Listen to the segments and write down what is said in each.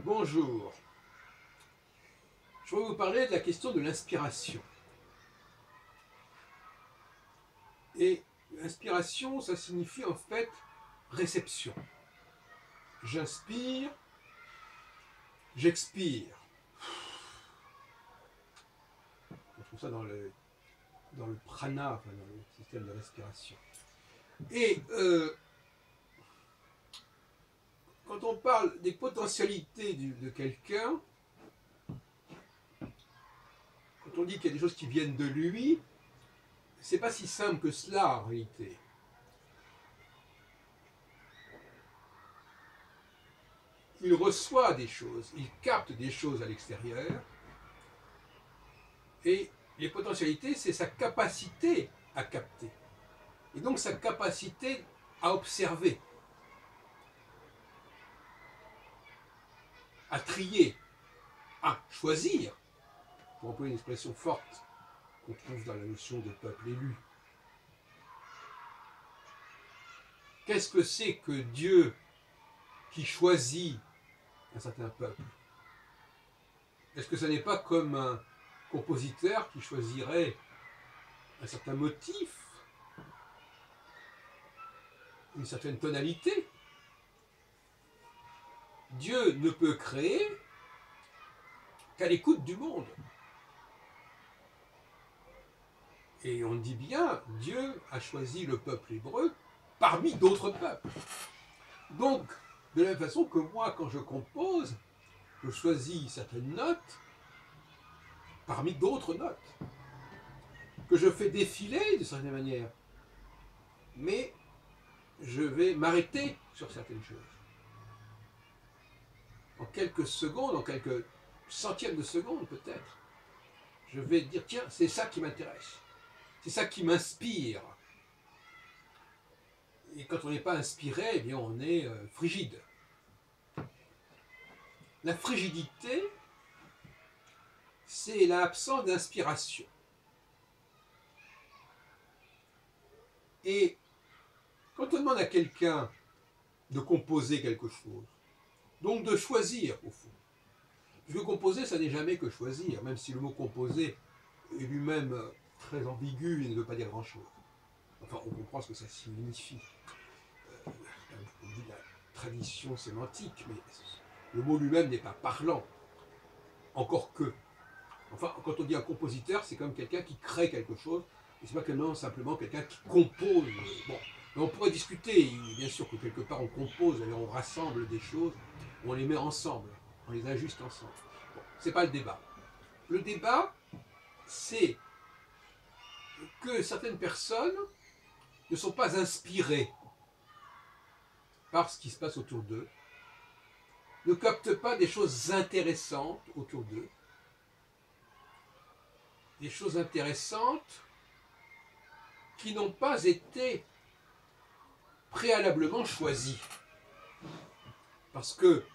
Bonjour. Je vais vous parler de la question de l'inspiration. Et l'inspiration, ça signifie en fait réception. J'inspire, j'expire. On trouve ça dans le prana, enfin dans le système de respiration. Et quand on parle des potentialités de quelqu'un, quand on dit qu'il y a des choses qui viennent de lui, c'est pas si simple que cela en réalité. Il reçoit des choses, il capte des choses à l'extérieur, et les potentialités, c'est sa capacité à capter, et donc sa capacité à observer, à trier, à choisir, pour employer une expression forte qu'on trouve dans la notion de peuple élu. Qu'est-ce que c'est que Dieu qui choisit un certain peuple? Est-ce que ce n'est pas comme un compositeur qui choisirait un certain motif, une certaine tonalité? Dieu ne peut créer qu'à l'écoute du monde. Et on dit bien, Dieu a choisi le peuple hébreu parmi d'autres peuples. Donc, de la même façon que moi, quand je compose, je choisis certaines notes parmi d'autres notes, que je fais défiler de certaine manière. Mais je vais m'arrêter sur certaines choses. En quelques secondes, en quelques centièmes de seconde peut-être, je vais dire, tiens, c'est ça qui m'intéresse. C'est ça qui m'inspire. Et quand on n'est pas inspiré, eh bien on est frigide. La frigidité, c'est l'absence d'inspiration. Et quand on demande à quelqu'un de composer quelque chose, donc de choisir au fond, parce que composer, ça n'est jamais que choisir, même si le mot composer est lui-même très ambigu et ne veut pas dire grand-chose. Enfin, on comprend ce que ça signifie. On dit la tradition sémantique, mais le mot lui-même n'est pas parlant. Encore que. Enfin, quand on dit un compositeur, c'est comme quelqu'un qui crée quelque chose, et c'est pas simplement quelqu'un qui compose. Bon, mais on pourrait discuter, bien sûr que quelque part on compose, alors on rassemble des choses, on les met ensemble, on les ajuste ensemble. Bon, c'est pas le débat. Le débat, c'est que certaines personnes ne sont pas inspirées par ce qui se passe autour d'eux, ne captent pas des choses intéressantes autour d'eux, des choses intéressantes qui n'ont pas été préalablement choisies. Parce que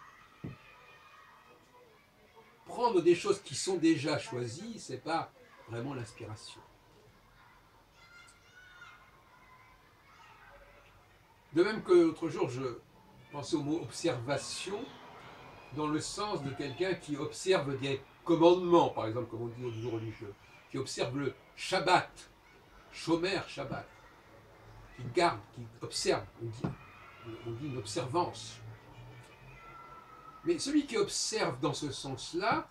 prendre des choses qui sont déjà choisies, c'est pas vraiment l'inspiration. De même que l'autre jour, je pensais au mot observation, dans le sens de quelqu'un qui observe des commandements, par exemple, comme on dit au niveau religieux, qui observe le Shabbat, Shomer Shabbat, qui garde, qui observe, on dit une observance. Mais celui qui observe dans ce sens-là,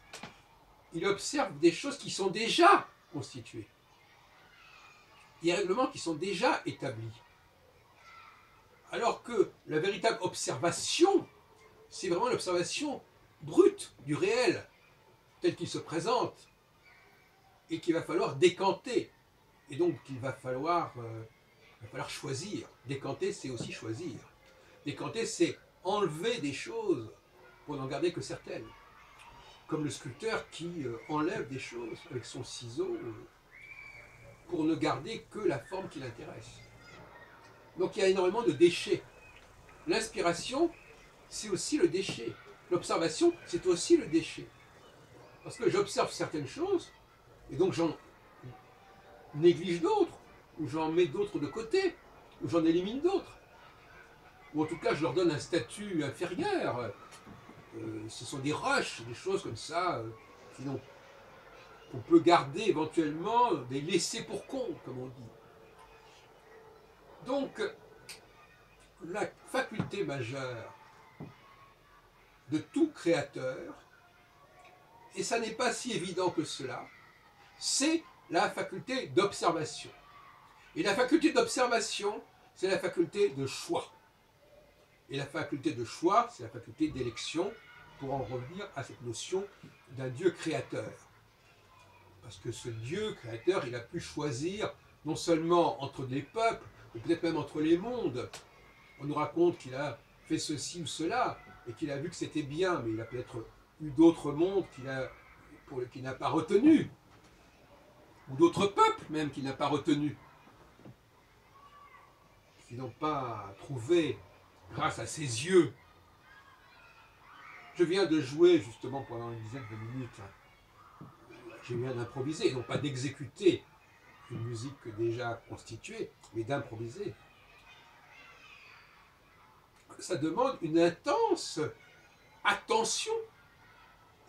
il observe des choses qui sont déjà constituées, des règlements qui sont déjà établis. Alors que la véritable observation, c'est vraiment l'observation brute du réel, tel qu'il se présente, et qu'il va falloir décanter. Et donc il va falloir choisir. Décanter, c'est aussi choisir. Décanter, c'est enlever des choses pour n'en garder que certaines. Comme le sculpteur qui enlève des choses avec son ciseau pour ne garder que la forme qui l'intéresse. Donc il y a énormément de déchets. L'inspiration, c'est aussi le déchet. L'observation, c'est aussi le déchet. Parce que j'observe certaines choses, et donc j'en néglige d'autres, ou j'en mets d'autres de côté, ou j'en élimine d'autres. Ou en tout cas, je leur donne un statut inférieur. ce sont des rushs, des choses comme ça, sinon on peut garder éventuellement des laissés pour compte, comme on dit. Donc, la faculté majeure de tout créateur, et ça n'est pas si évident que cela, c'est la faculté d'observation. Et la faculté d'observation, c'est la faculté de choix. Et la faculté de choix, c'est la faculté d'élection, pour en revenir à cette notion d'un Dieu créateur. Parce que ce Dieu créateur, il a pu choisir non seulement entre les peuples, mais peut-être même entre les mondes. On nous raconte qu'il a fait ceci ou cela, et qu'il a vu que c'était bien, mais il a peut-être eu d'autres mondes qu'il n'a pas retenus, ou d'autres peuples même qu'il n'a pas retenus, qui n'ont pas trouvé grâce à ses yeux. Je viens de jouer justement pendant une dizaine de minutes. Je viens d'improviser, non pas d'exécuter une musique déjà constituée, mais d'improviser. Ça demande une intense attention.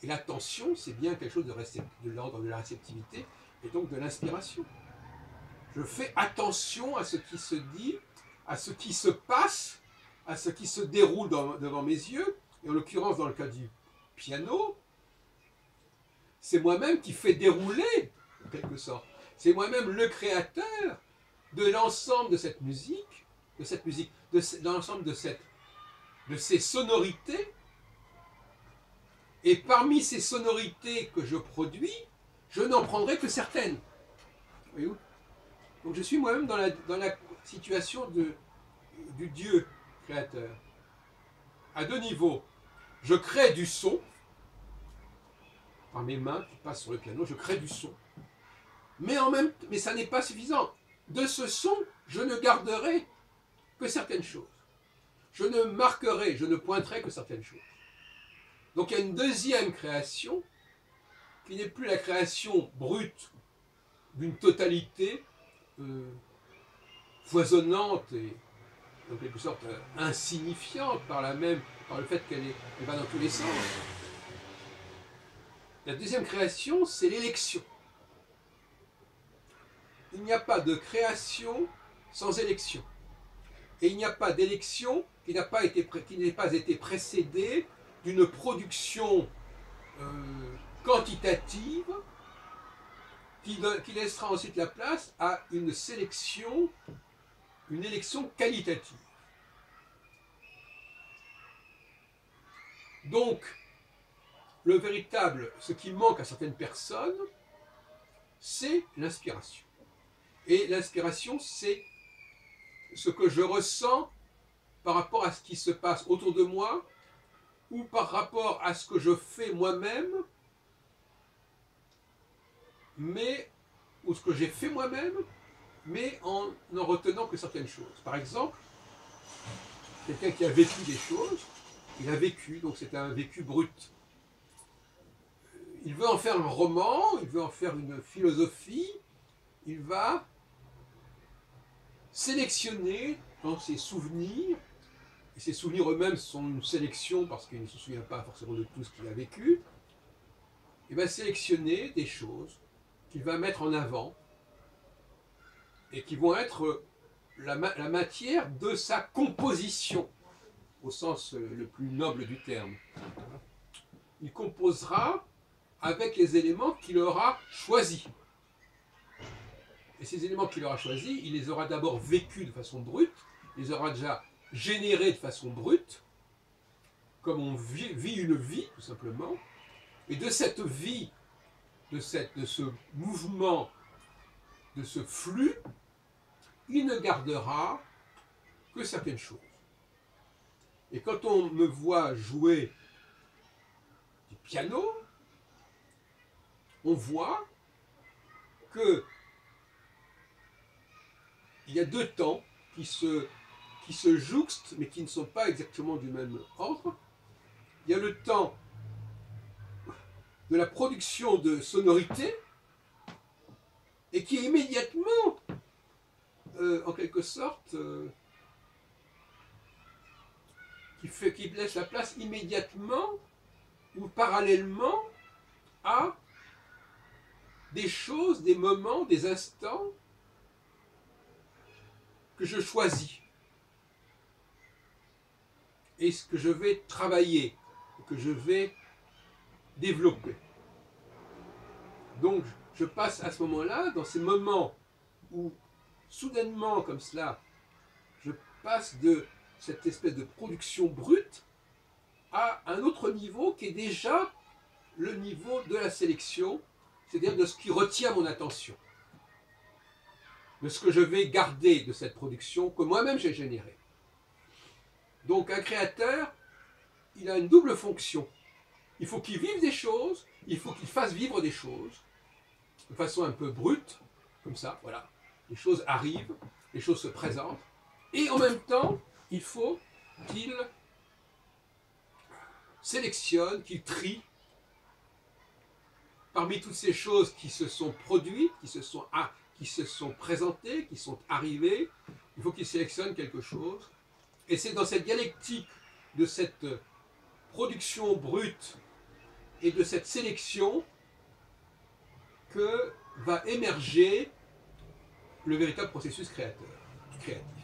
Et l'attention, c'est bien quelque chose de l'ordre de la réceptivité et donc de l'inspiration. Je fais attention à ce qui se dit, à ce qui se passe, à ce qui se déroule devant mes yeux. Et en l'occurrence, dans le cas du piano, c'est moi-même qui fais dérouler, en quelque sorte. C'est moi-même le créateur de l'ensemble de cette musique, de l'ensemble de ces sonorités. Et parmi ces sonorités que je produis, je n'en prendrai que certaines. Voyez-vous ? Donc je suis moi-même dans la situation du Dieu créateur. À deux niveaux. Je crée du son, par mes mains qui passent sur le piano, je crée du son. Mais ça n'est pas suffisant. De ce son, je ne garderai que certaines choses. Je ne marquerai, je ne pointerai que certaines choses. Donc il y a une deuxième création qui n'est plus la création brute d'une totalité foisonnante et en quelque sorte insignifiante par le fait qu'elle va dans tous les sens. La deuxième création, c'est l'élection. Il n'y a pas de création sans élection. Et il n'y a pas d'élection qui n'ait pas été précédée d'une production quantitative qui laissera ensuite la place à une sélection, une élection qualitative. Donc, ce qui manque à certaines personnes, c'est l'inspiration. Et l'inspiration, c'est ce que je ressens par rapport à ce qui se passe autour de moi ou par rapport à ce que je fais moi-même, ou ce que j'ai fait moi-même, mais en n'en retenant que certaines choses. Par exemple, quelqu'un qui a vécu des choses, il a vécu, donc c'est un vécu brut. Il veut en faire un roman, il veut en faire une philosophie, il va sélectionner dans ses souvenirs, et ses souvenirs eux-mêmes sont une sélection parce qu'il ne se souvient pas forcément de tout ce qu'il a vécu, il va sélectionner des choses qu'il va mettre en avant et qui vont être la matière de sa composition, au sens le plus noble du terme. Il composera avec les éléments qu'il aura choisis. Et ces éléments qu'il aura choisis, il les aura d'abord vécus de façon brute, il les aura déjà générés de façon brute, comme on vit une vie, tout simplement. Et de cette vie, de ce mouvement, de ce flux, il ne gardera que certaines choses. Et quand on me voit jouer du piano, on voit que il y a deux temps qui se jouxtent, mais qui ne sont pas exactement du même ordre. Il y a le temps de la production de sonorités, et qui immédiatement, en quelque sorte, qui laisse la place immédiatement ou parallèlement à des choses, des moments, des instants que je choisis et ce que je vais travailler, que je vais développer. Donc je passe à ce moment-là, dans ces moments où soudainement comme cela, je passe de cette espèce de production brute à un autre niveau qui est déjà le niveau de la sélection, c'est-à-dire de ce qui retient mon attention, de ce que je vais garder de cette production que moi-même j'ai générée. Donc un créateur, il a une double fonction. Il faut qu'il vive des choses, il faut qu'il fasse vivre des choses, de façon un peu brute, comme ça, voilà. Les choses arrivent, les choses se présentent, et en même temps, il faut qu'il sélectionne, qu'il trie parmi toutes ces choses qui se sont produites, qui se sont présentées, qui sont arrivées. Il faut qu'il sélectionne quelque chose. Et c'est dans cette dialectique de cette production brute et de cette sélection que va émerger le véritable processus créatif.